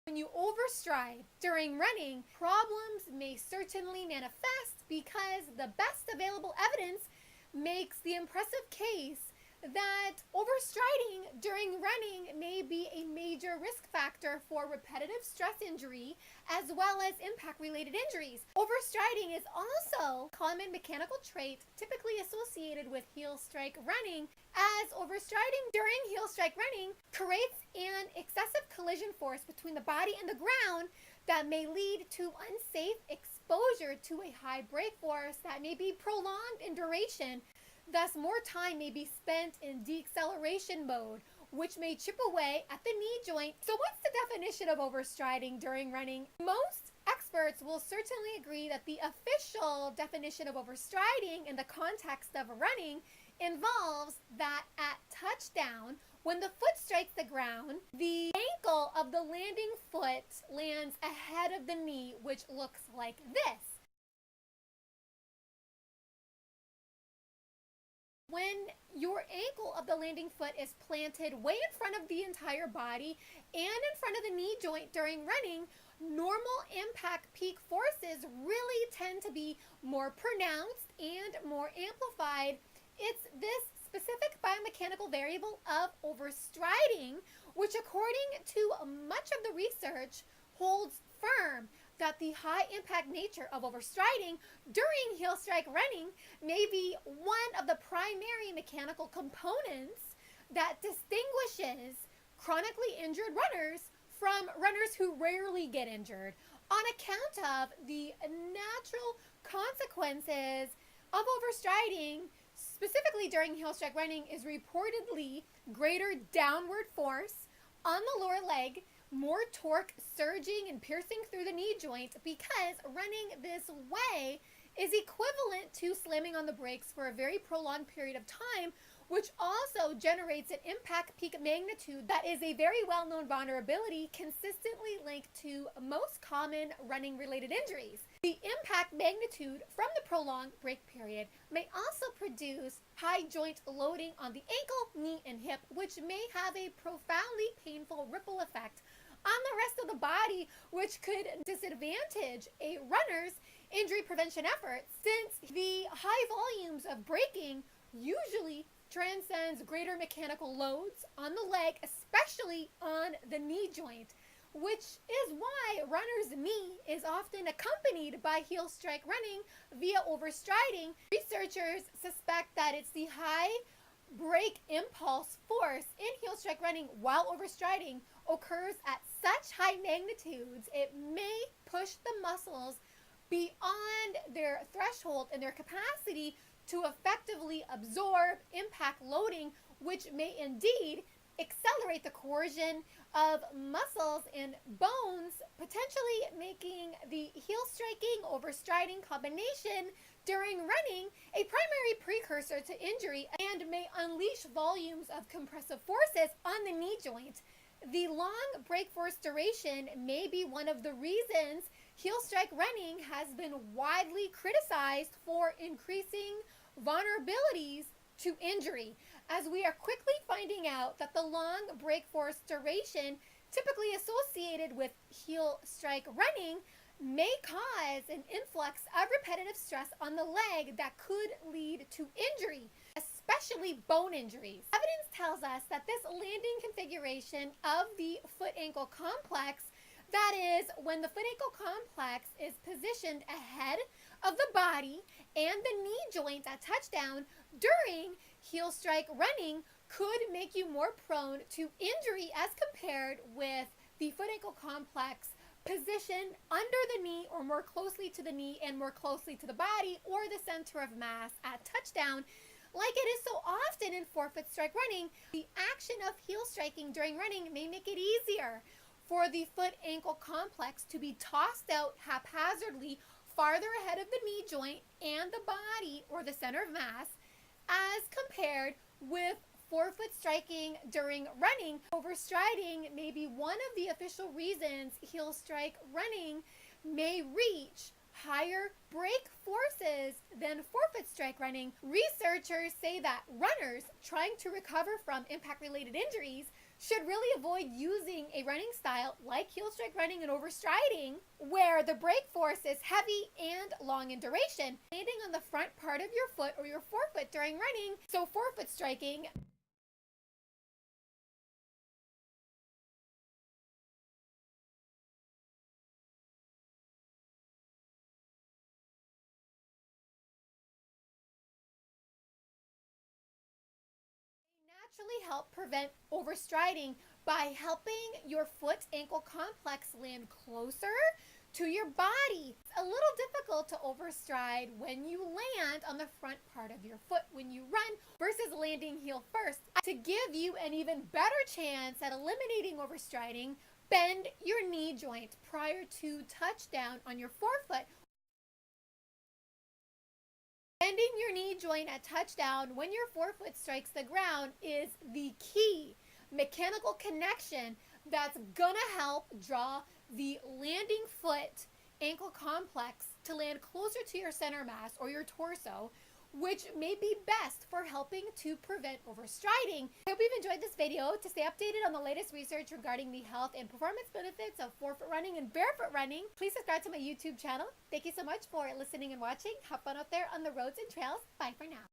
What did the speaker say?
When you overstride during running, problems may certainly manifest because the best available evidence makes the impressive case that overstriding during running may be a major risk factor for repetitive stress injury as well as impact-related injuries. Overstriding is also a common mechanical trait typically associated with heel strike running, as overstriding during heel strike running creates an excessive collision force between the body and the ground that may lead to unsafe exposure to a high brake force that may be prolonged in duration. Thus, more time may be spent in deceleration mode, which may chip away at the knee joint. So what's the definition of overstriding during running? Most experts will certainly agree that the official definition of overstriding in the context of running involves that at touchdown, when the foot strikes the ground, the ankle of the landing foot lands ahead of the knee, which looks like this. When your ankle of the landing foot is planted way in front of the entire body and in front of the knee joint during running, normal impact peak forces really tend to be more pronounced and more amplified. It's this specific biomechanical variable of overstriding, which according to much of the research holds firm that the high impact nature of overstriding during heel strike running may be one of the primary mechanical components that distinguishes chronically injured runners from runners who rarely get injured on account of the natural consequences of overstriding. Specifically during heel strike running is reportedly greater downward force on the lower leg, more torque surging and piercing through the knee joint, because running this way is equivalent to slamming on the brakes for a very prolonged period of time, which also generates an impact peak magnitude that is a very well-known vulnerability consistently linked to most common running-related injuries. The impact magnitude from the prolonged brake period may also produce high joint loading on the ankle, knee, and hip, which may have a profoundly painful ripple effect on the rest of the body, which could disadvantage a runner's injury prevention efforts, since the high volumes of braking usually transcends greater mechanical loads on the leg, especially on the knee joint, which is why runner's knee is often accompanied by heel strike running via overstriding. Researchers suspect that it's the high brake impulse force in heel strike running while overstriding occurs at such high magnitudes it may push the muscles beyond their threshold and their capacity to effectively absorb impact loading, which may indeed accelerate the coercion of muscles and bones, potentially making the heel striking overstriding combination during running a primary precursor to injury and may unleash volumes of compressive forces on the knee joint. The long brake force duration may be one of the reasons heel strike running has been widely criticized for increasing vulnerabilities to injury, as we are quickly finding out that the long brake force duration typically associated with heel strike running may cause an influx of repetitive stress on the leg that could lead to injury, especially bone injuries. Evidence tells us that this landing configuration of the foot-ankle complex, that is, when the foot-ankle complex is positioned ahead of the body and the knee joint at touchdown during heel strike running, could make you more prone to injury as compared with the foot-ankle complex positioned under the knee or more closely to the knee and more closely to the body or the center of mass at touchdown. Like it is so often in forefoot strike running, the action of heel striking during running may make it easier for the foot-ankle complex to be tossed out haphazardly farther ahead of the knee joint and the body or the center of mass as compared with forefoot striking during running. Overstriding may be one of the official reasons heel strike running may reach higher brake forces than forefoot strike running. Researchers say that runners trying to recover from impact-related injuries should really avoid using a running style like heel strike running and overstriding, where the brake force is heavy and long in duration, landing on the front part of your foot or your forefoot during running. So forefoot striking naturally help prevent overstriding by helping your foot ankle complex land closer to your body. It's a little difficult to overstride when you land on the front part of your foot when you run versus landing heel first. To give you an even better chance at eliminating overstriding, bend your knee joint prior to touchdown on your forefoot. Bending your knee joint at touchdown when your forefoot strikes the ground is the key mechanical connection that's gonna help draw the landing foot ankle complex to land closer to your center mass or your torso, which may be best for helping to prevent overstriding. I hope you've enjoyed this video. To stay updated on the latest research regarding the health and performance benefits of forefoot running and barefoot running, please subscribe to my YouTube channel. Thank you so much for listening and watching. Have fun out there on the roads and trails. Bye for now.